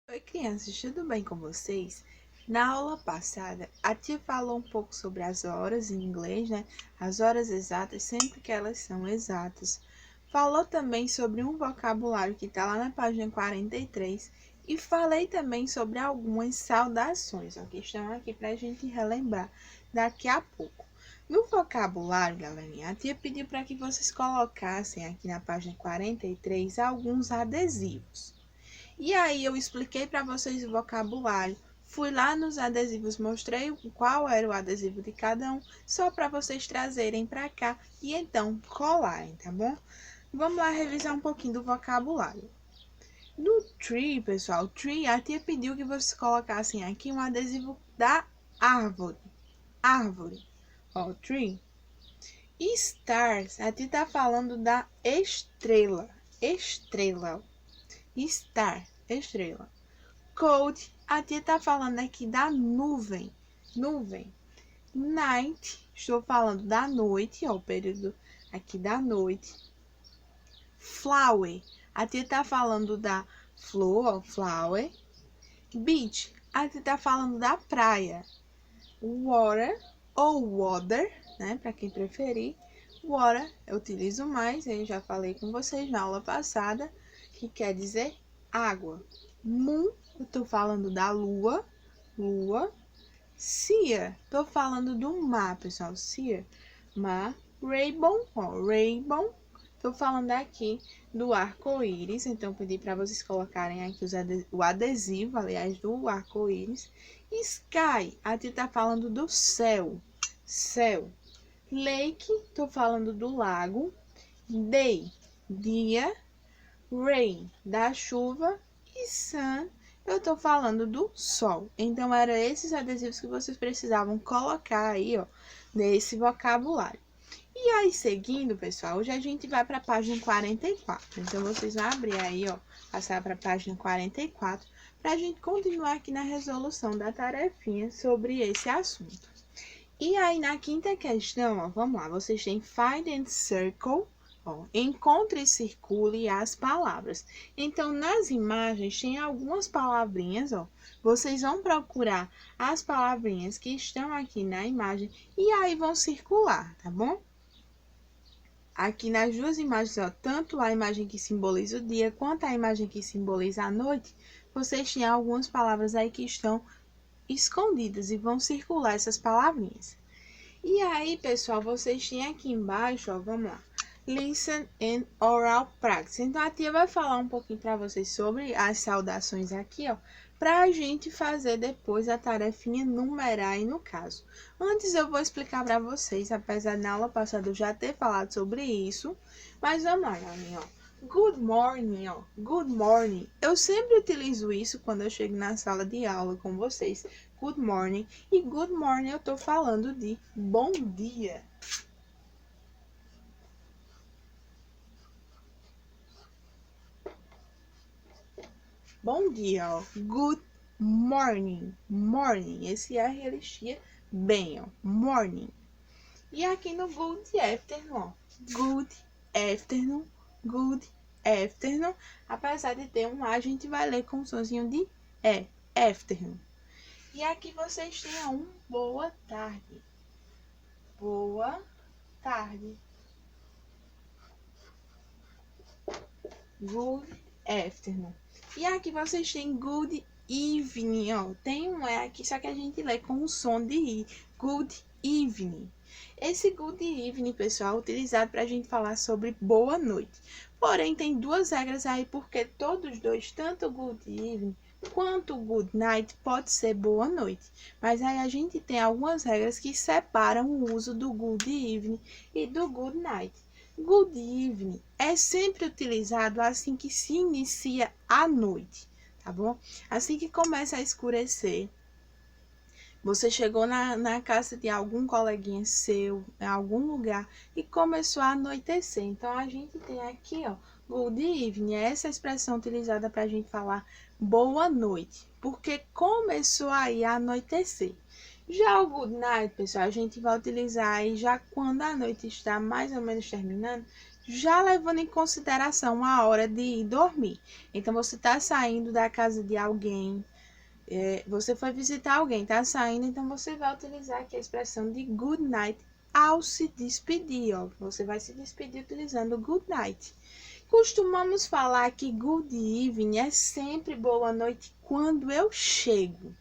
Oi, crianças, tudo bem com vocês? Na aula passada, a tia falou um pouco sobre as horas em inglês, né? As horas exatas, sempre que elas são exatas. Falou também sobre um vocabulário que está lá na página 43 e falei também sobre algumas saudações, ó, que estão aqui para a gente relembrar daqui a pouco. No vocabulário, galerinha, a tia pediu para que vocês colocassem aqui na página 43 alguns adesivos. E aí eu expliquei para vocês o vocabulário. Fui lá nos adesivos, mostrei qual era o adesivo de cada um, só para vocês trazerem para cá e então colarem, tá bom? Vamos lá revisar um pouquinho do vocabulário. No tree, pessoal, tree, a tia pediu que vocês colocassem aqui um adesivo da árvore. Árvore. Ó, tree. Stars, a tia tá falando da estrela. Estrela. Star, estrela. Cold, a tia tá falando aqui da nuvem. Nuvem. Night, estou falando da noite, ó, o período aqui da noite. Flower, a tia tá falando da flor, ó, flower. Beach, a tia tá falando da praia. Water ou water, né, para quem preferir. Water eu utilizo mais, eu já falei com vocês na aula passada, que quer dizer água. Moon, eu tô falando da lua, lua. Sea, tô falando do mar, pessoal, sea, mar. Rainbow, ó, rainbow, tô falando aqui do arco-íris, então pedi para vocês colocarem aqui o adesivo, aliás, do arco-íris. Sky, a tia tá falando do céu, céu. Lake, tô falando do lago. Day, dia. Rain, da chuva. E sun, eu tô falando do sol. Então, eram esses adesivos que vocês precisavam colocar aí, ó, nesse vocabulário. E aí, seguindo, pessoal, hoje a gente vai para a página 44. Então, vocês vão abrir aí, ó, passar para a página 44, para a gente continuar aqui na resolução da tarefinha sobre esse assunto. E aí, na quinta questão, ó, vamos lá, vocês têm find and circle, ó, encontre e circule as palavras. Então, nas imagens, tem algumas palavrinhas, ó, vocês vão procurar as palavrinhas que estão aqui na imagem e aí vão circular, tá bom? Aqui nas duas imagens, ó, tanto a imagem que simboliza o dia quanto a imagem que simboliza a noite, vocês têm algumas palavras aí que estão escondidas e vão circular essas palavrinhas. E aí, pessoal, vocês têm aqui embaixo, ó, vamos lá. Listen and oral practice. Então, a tia vai falar um pouquinho para vocês sobre as saudações aqui, ó, para a gente fazer depois a tarefinha numerar aí no caso. Antes eu vou explicar para vocês, apesar na aula passada eu já ter falado sobre isso, mas vamos lá, galerinha, ó. Good morning, ó. Good morning. Eu sempre utilizo isso quando eu chego na sala de aula com vocês. Good morning. E good morning eu tô falando de bom dia. Bom dia, ó. Good morning. Morning. Esse R ele chia bem, ó. Morning. E aqui no good afternoon, ó. Good afternoon. Good afternoon. Apesar de ter um A, a gente vai ler com o sonzinho de E. Afternoon. E aqui vocês têm um boa tarde. Boa tarde. Good afternoon. E aqui vocês têm good evening, ó. Tem um E aqui, só que a gente lê com o som de I. Good evening. Esse good evening, pessoal, é utilizado para a gente falar sobre boa noite. Porém, tem duas regras aí, porque todos dois, tanto good evening quanto good night, pode ser boa noite. Mas aí a gente tem algumas regras que separam o uso do good evening e do good night. Good evening é sempre utilizado assim que se inicia a noite, tá bom? Assim que começa a escurecer, você chegou na casa de algum coleguinha seu, em algum lugar, e começou a anoitecer. Então, a gente tem aqui, ó, good evening, é essa expressão utilizada para a gente falar boa noite, porque começou aí a anoitecer. Já o good night, pessoal, a gente vai utilizar aí já quando a noite está mais ou menos terminando, já levando em consideração a hora de ir dormir. Então, você está saindo da casa de alguém, você foi visitar alguém, está saindo, então você vai utilizar aqui a expressão de good night ao se despedir, ó. Você vai se despedir utilizando good night. Costumamos falar que good evening é sempre boa noite quando eu chego.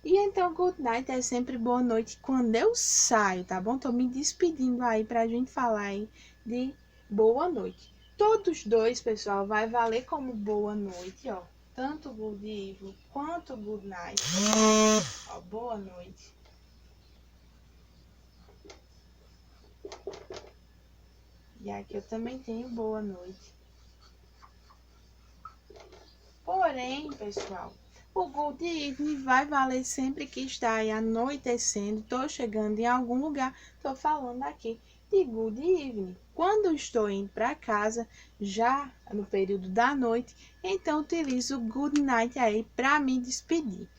E então, good night é sempre boa noite quando eu saio, tá bom? Tô me despedindo aí pra gente falar aí de boa noite. Todos dois, pessoal, vai valer como boa noite, ó. Tanto good evening quanto good night. Ó, boa noite. E aqui eu também tenho boa noite. Porém, pessoal, o good evening vai valer sempre que está aí anoitecendo, estou chegando em algum lugar, estou falando aqui de good evening. Quando estou indo para casa, já no período da noite, então utilizo o good night aí para me despedir.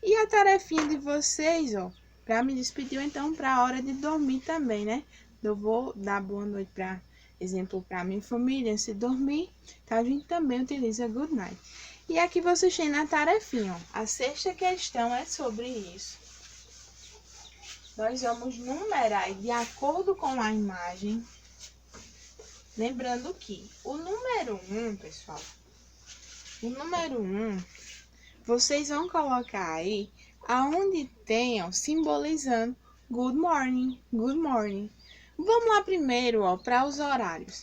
E a tarefinha de vocês, ó, para me despedir, ou então para a hora de dormir também, né? Eu vou dar boa noite para, exemplo, para minha família, se dormir, tá? A gente também utiliza good night. E aqui vocês têm na tarefinha, ó. A sexta questão é sobre isso. Nós vamos numerar de acordo com a imagem. Lembrando que o número 1, pessoal, o número 1, vocês vão colocar aí aonde tenham simbolizando good morning, good morning. Vamos lá primeiro, ó, para os horários.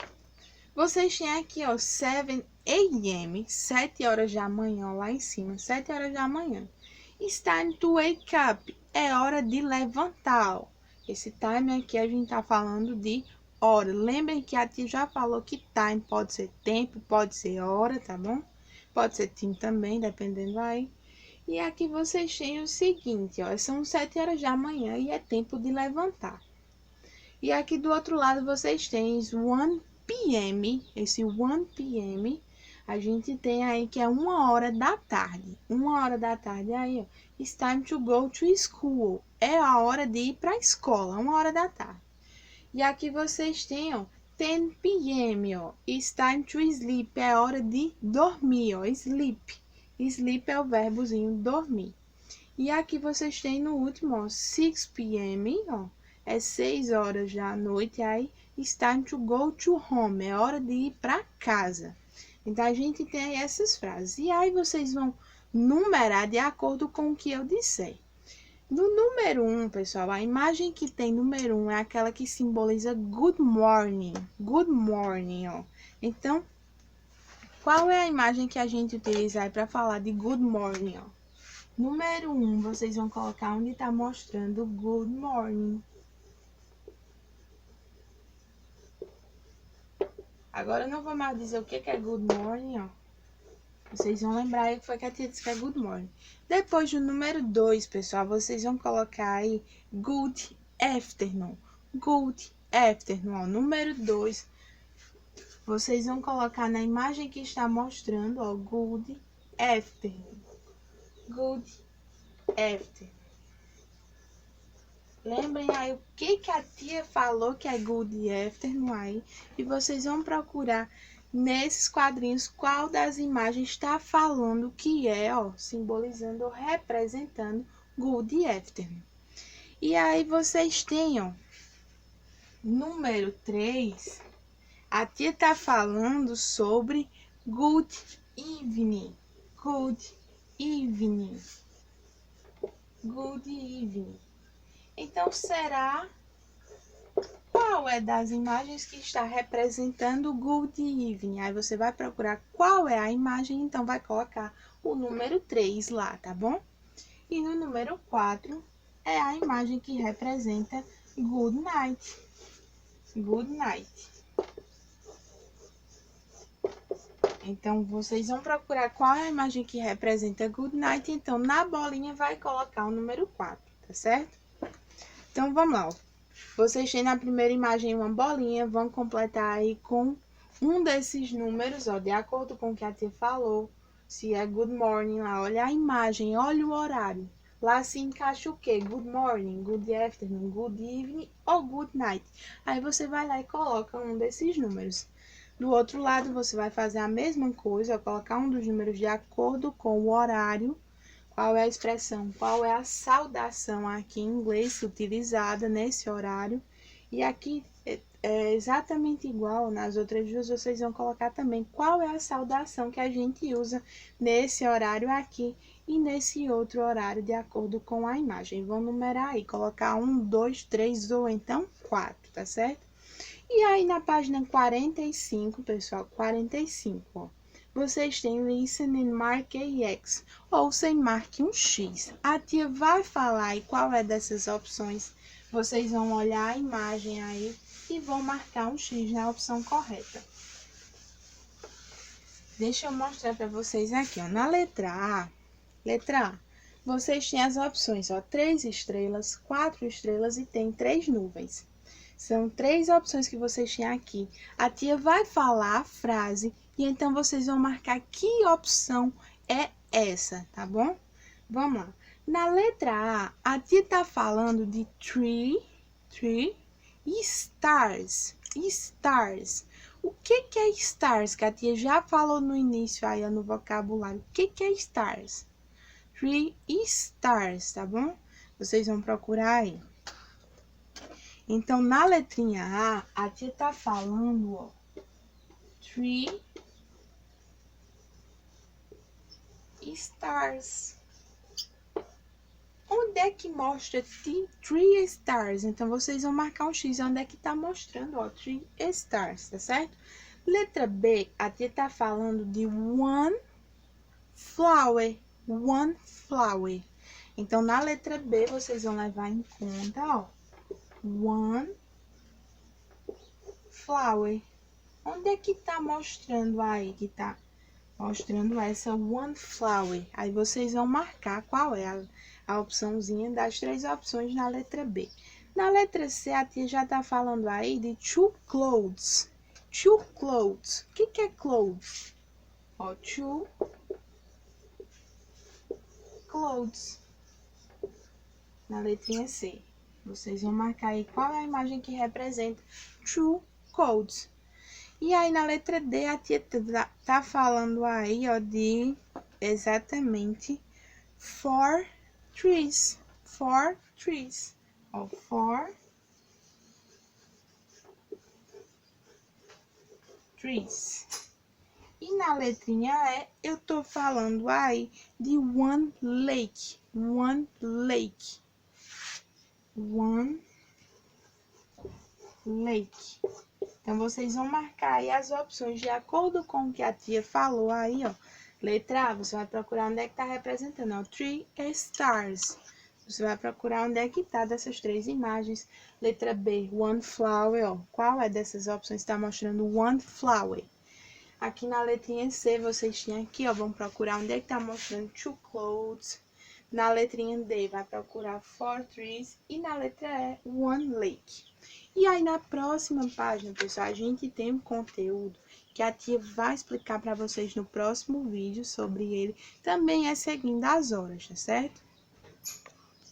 Vocês têm aqui, ó, 7 a.m., 7 horas da manhã, ó, lá em cima, 7 horas da manhã. It's time to wake up, é hora de levantar, ó. Esse time aqui a gente tá falando de hora. Lembrem que a tia já falou que time pode ser tempo, pode ser hora, tá bom? Pode ser time também, dependendo aí. E aqui vocês têm o seguinte, ó, são 7 horas da manhã e é tempo de levantar. E aqui do outro lado vocês têm 1 p.m., esse 1 p.m., a gente tem aí que é 1 hora da tarde. 1 hora da tarde aí, ó, it's time to go to school. É a hora de ir para a escola, 1 hora da tarde. E aqui vocês têm, ó, 10 p.m., ó, it's time to sleep. É a hora de dormir, ó, sleep. Sleep é o verbozinho dormir. E aqui vocês têm no último, ó, 6 p.m., ó, é 6 horas da noite, aí it's time to go to home, é hora de ir para casa. Então, a gente tem aí essas frases. E aí, vocês vão numerar de acordo com o que eu disser. No número 1, pessoal, a imagem que tem número 1 é aquela que simboliza good morning. Good morning, ó. Então, qual é a imagem que a gente utiliza aí para falar de good morning, ó? Número 1, vocês vão colocar onde está mostrando good morning. Agora eu não vou mais dizer o que é good morning, ó. Vocês vão lembrar aí que foi que a tia disse que é good morning. Depois do número 2, pessoal, vocês vão colocar aí good afternoon. Good afternoon, ó. Número 2, vocês vão colocar na imagem que está mostrando, ó, good afternoon. Good afternoon. Lembrem aí o que a tia falou que é good afternoon aí. E vocês vão procurar nesses quadrinhos qual das imagens está falando que é, ó, simbolizando ou representando good afternoon. E aí vocês têm, ó, número 3, a tia tá falando sobre good evening. Good evening. Good evening. Então, será qual é das imagens que está representando good evening? Aí você vai procurar qual é a imagem, então vai colocar o número 3 lá, tá bom? E no número 4 é a imagem que representa good night. Good night. Então, vocês vão procurar qual é a imagem que representa good night, então na bolinha vai colocar o número 4, tá certo? Então, vamos lá, ó. Vocês têm na primeira imagem uma bolinha, vão completar aí com um desses números, ó, de acordo com o que a tia falou. Se é good morning lá, olha a imagem, olha o horário. Lá se encaixa o quê? Good morning, good afternoon, good evening ou good night. Aí você vai lá e coloca um desses números. Do outro lado, você vai fazer a mesma coisa, colocar um dos números de acordo com o horário. Qual é a expressão, qual é a saudação aqui em inglês utilizada nesse horário. E aqui é exatamente igual nas outras duas, vocês vão colocar também qual é a saudação que a gente usa nesse horário aqui e nesse outro horário, de acordo com a imagem. Vão numerar aí, colocar 1, 2, 3 ou então 4, tá certo? E aí na página 45, pessoal, 45, ó. Vocês têm listen and mark a X, ou sem marque um X. A tia vai falar aí qual é dessas opções. Vocês vão olhar a imagem aí e vão marcar um X na opção correta. Deixa eu mostrar para vocês aqui, ó. Na letra A, vocês têm as opções, ó, 3 estrelas, 4 estrelas e tem 3 nuvens. São 3 opções que vocês têm aqui. A tia vai falar a frase e então vocês vão marcar que opção é essa, tá bom? Vamos lá. Na letra A tia tá falando de tree stars. O que é stars? Que a tia já falou no início aí no vocabulário. O que é stars? 3 stars, tá bom? Vocês vão procurar aí. Então, na letrinha A tia tá falando, ó, 3 stars. Onde é que mostra 3 stars? Então, vocês vão marcar um X onde é que tá mostrando, ó, 3 stars, tá certo? Letra B, a tia tá falando de one flower. Então, na letra B, vocês vão levar em conta, ó, one flower. Onde é que tá mostrando aí que tá mostrando essa one flower? Aí vocês vão marcar qual é a opçãozinha das 3 opções na letra B. Na letra C, a tia já tá falando aí de two clothes. O que é clothes? Ó, two clothes. Na letrinha C. Vocês vão marcar aí qual é a imagem que representa two clothes. E aí, na letra D, a tia tá falando aí, ó, de exatamente four trees. Ó, four trees. E na letrinha E, eu tô falando aí de one lake. Então, vocês vão marcar aí as opções de acordo com o que a tia falou aí, ó. Letra A, você vai procurar onde é que tá representando, ó, 3 stars. Você vai procurar onde é que tá dessas 3 imagens. Letra B, one flower, ó. Qual é dessas opções que tá mostrando one flower? Aqui na letrinha C, vocês têm aqui, ó, vão procurar onde é que tá mostrando two clothes. Na letrinha D, vai procurar four trees. E na letra E, one lake. E aí, na próxima página, pessoal, a gente tem um conteúdo que a tia vai explicar para vocês no próximo vídeo sobre ele. Também é seguindo as horas, tá certo?